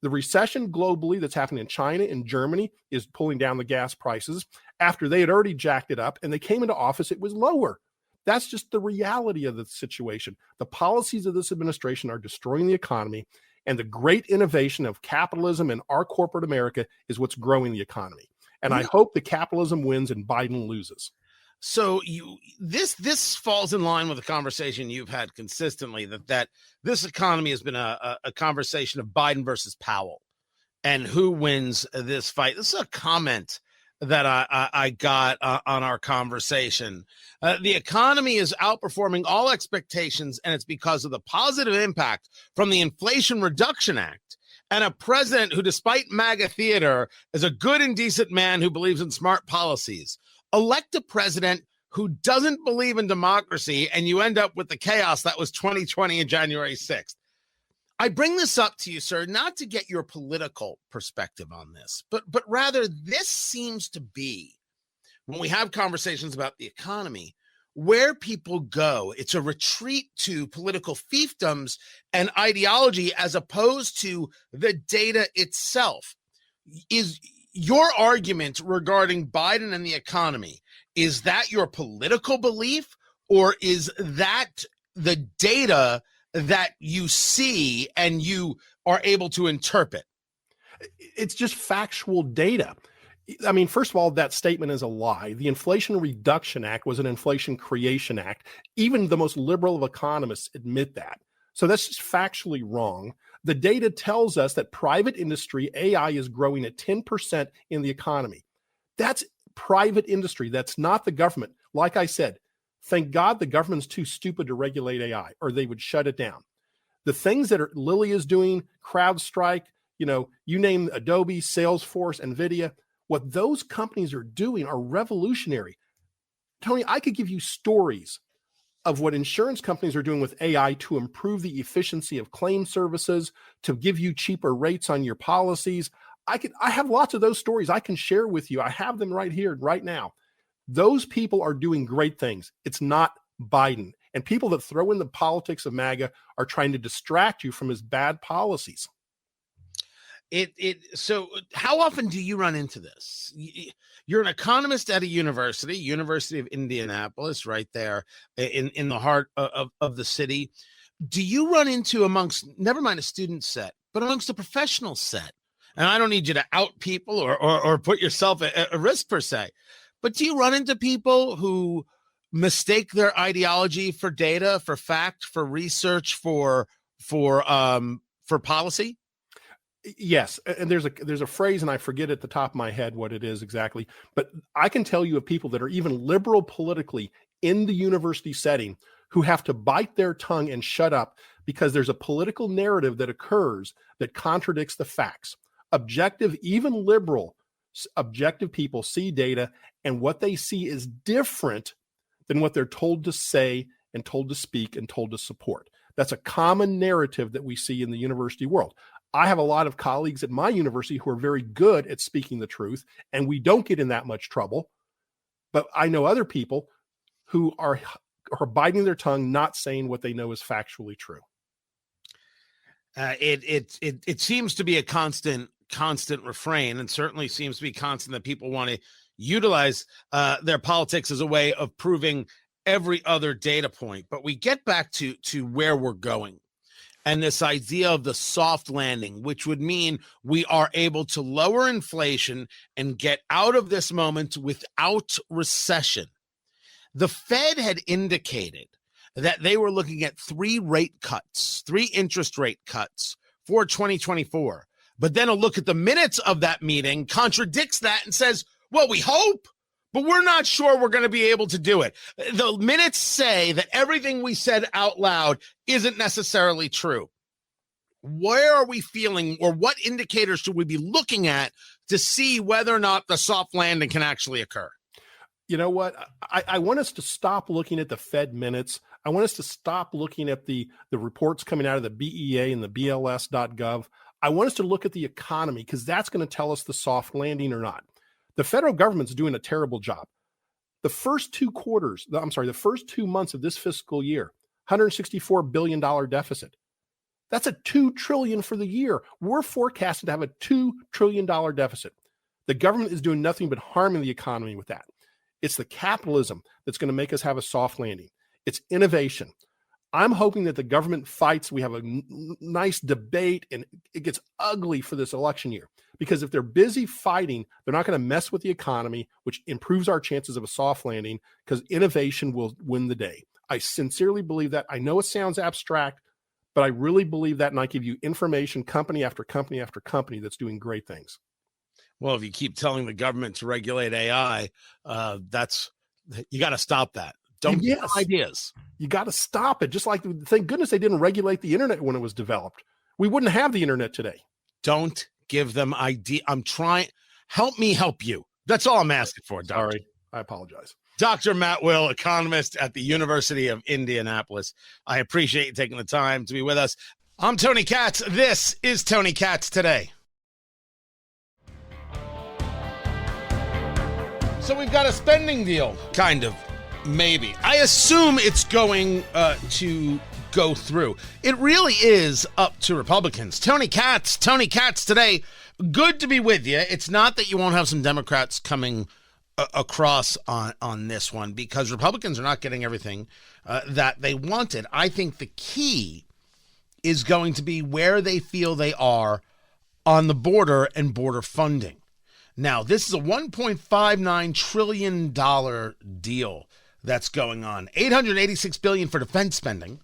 The recession globally that's happening in China and Germany is pulling down the gas prices. After they had already jacked it up and they came into office, it was lower. That's just the reality of the situation. The policies of this administration are destroying the economy, and the great innovation of capitalism and our corporate America is what's growing the economy. And I hope the capitalism wins and Biden loses. So this falls in line with the conversation you've had consistently, that this economy has been a conversation of Biden versus Powell and who wins this fight. This is a comment that I got on our conversation. The economy is outperforming all expectations, and it's because of the positive impact from the Inflation Reduction Act and a president who, despite MAGA theater, is a good and decent man who believes in smart policies. Elect a president who doesn't believe in democracy, and you end up with the chaos that was 2020 and January 6th. I bring this up to you, sir, not to get your political perspective on this, but rather this seems to be, when we have conversations about the economy, where people go. It's a retreat to political fiefdoms and ideology as opposed to the data itself. Is your argument regarding Biden and the economy, is that your political belief, or is that the data that you see and you are able to interpret? It's just factual data. I mean, first of all, that statement is a lie. The Inflation Reduction Act was an Inflation Creation Act. Even the most liberal of economists admit that. So that's just factually wrong. The data tells us that private industry, AI, is growing at 10% in the economy. That's private industry. That's not the government. Like I said, thank God the government's too stupid to regulate AI, or they would shut it down. The things that Lilly is doing, CrowdStrike, you name Adobe, Salesforce, NVIDIA, what those companies are doing are revolutionary. Tony, I could give you stories of what insurance companies are doing with AI to improve the efficiency of claim services, to give you cheaper rates on your policies. I have lots of those stories I can share with you. I have them right here, right now. Those people are doing great things. It's not Biden. And people that throw in the politics of MAGA are trying to distract you from his bad policies. So how often do you run into this? You're an economist at a University of Indianapolis, right there in the heart of the city. Do you run into, amongst, never mind a student set, but amongst a professional set? And I don't need you to out people or put yourself at a risk per se, but do you run into people who mistake their ideology for data, for fact, for research, for policy? Yes, and there's a phrase, and I forget at the top of my head what it is exactly, but I can tell you of people that are even liberal politically in the university setting who have to bite their tongue and shut up because there's a political narrative that occurs that contradicts the facts. Objective, even liberal, objective people see data, and what they see is different than what they're told to say and told to speak and told to support. That's a common narrative that we see in the university world. I have a lot of colleagues at my university who are very good at speaking the truth, and we don't get in that much trouble. But I know other people who are biting their tongue, not saying what they know is factually true. It seems to be a constant refrain, and certainly seems to be constant that people want to utilize their politics as a way of proving every other data point. But we get back to where we're going. And this idea of the soft landing, which would mean we are able to lower inflation and get out of this moment without recession. The Fed had indicated that they were looking at 3 interest rate cuts for 2024. But then a look at the minutes of that meeting contradicts that and says, well, we hope, but we're not sure we're going to be able to do it. The minutes say that everything we said out loud isn't necessarily true. Where are we feeling, or what indicators should we be looking at to see whether or not the soft landing can actually occur? You know what? I want us to stop looking at the Fed minutes. I want us to stop looking at the reports coming out of the BEA and the BLS.gov. I want us to look at the economy, because that's going to tell us the soft landing or not. The federal government's doing a terrible job. The first 2 months of this fiscal year, $164 billion deficit. That's a $2 trillion for the year. We're forecasted to have a $2 trillion deficit. The government is doing nothing but harming the economy with that. It's the capitalism that's going to make us have a soft landing. It's innovation. I'm hoping that the government fights. We have a nice debate, and it gets ugly for this election year. Because if they're busy fighting, they're not going to mess with the economy, which improves our chances of a soft landing, because innovation will win the day. I sincerely believe that. I know it sounds abstract, but I really believe that, and I give you information, company after company after company, that's doing great things. Well, if you keep telling the government to regulate AI, you got to stop that. Don't give them ideas. You got to stop it. Just like, thank goodness they didn't regulate the internet when it was developed. We wouldn't have the internet today. Don't give them idea. I'm trying. Help me help you. That's all I'm asking for, Doctor. Sorry, I apologize. Dr. Matt Will, economist at the University of Indianapolis. I appreciate you taking the time to be with us. I'm Tony Katz. This is Tony Katz Today. So we've got a spending deal, kind of, maybe. I assume it's going to go through. It really is up to Republicans. Tony Katz Today. Good to be with you. It's not that you won't have some Democrats coming across on this one, because Republicans are not getting everything that they wanted. I think the key is going to be where they feel they are on the border and border funding. Now, this is a $1.59 trillion deal that's going on. $886 billion for defense spending.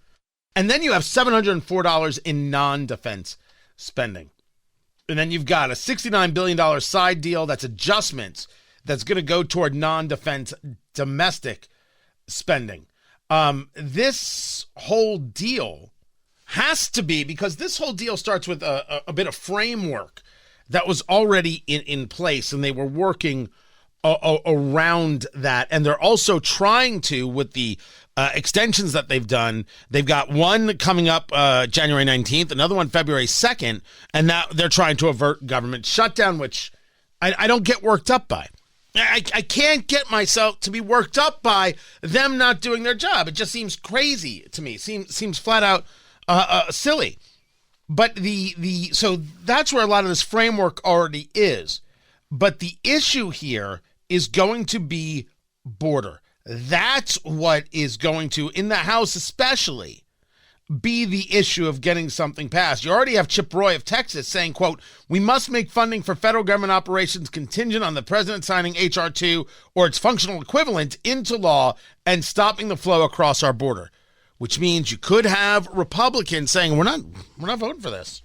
And then you have $704 in non-defense spending. And then you've got a $69 billion side deal that's adjustments that's going to go toward non-defense domestic spending. This whole deal has to be, because this whole deal starts with a bit of framework that was already in place, and they were working around that. And they're also trying to, with the extensions that they've done, they've got one coming up January 19th, another one February 2nd, and now they're trying to avert government shutdown, which I don't get worked up by. I can't get myself to be worked up by them not doing their job. It just seems crazy to me. Seems flat out silly. But so that's where a lot of this framework already is. But the issue here is going to be border. That's what is going to, in the House especially, be the issue of getting something passed. You already have Chip Roy of Texas saying, quote, "We must make funding for federal government operations contingent on the president signing H.R. 2 or its functional equivalent into law and stopping the flow across our border." Which means you could have Republicans saying, we're not voting for this.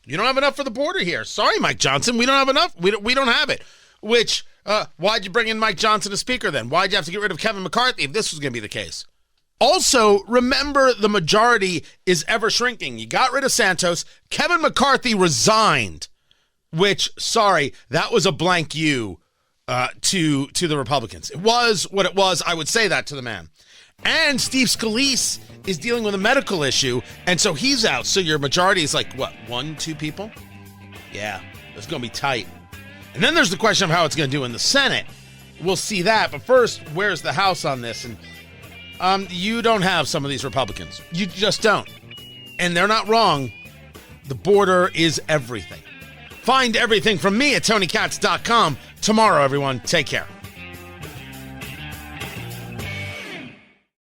You don't have enough for the border here. Sorry, Mike Johnson, we don't have enough. We don't have it. Which, why'd you bring in Mike Johnson as speaker then? Why'd you have to get rid of Kevin McCarthy if this was going to be the case? Also, remember, the majority is ever shrinking. You got rid of Santos. Kevin McCarthy resigned, which, sorry, that was a blank you to the Republicans. It was what it was. I would say that to the man. And Steve Scalise is dealing with a medical issue, and so he's out. So your majority is like, what, 1-2 people? Yeah, it's going to be tight. And then there's the question of how it's going to do in the Senate. We'll see that. But first, where's the House on this? And you don't have some of these Republicans. You just don't. And they're not wrong. The border is everything. Find everything from me at TonyKatz.com. Tomorrow, everyone. Take care.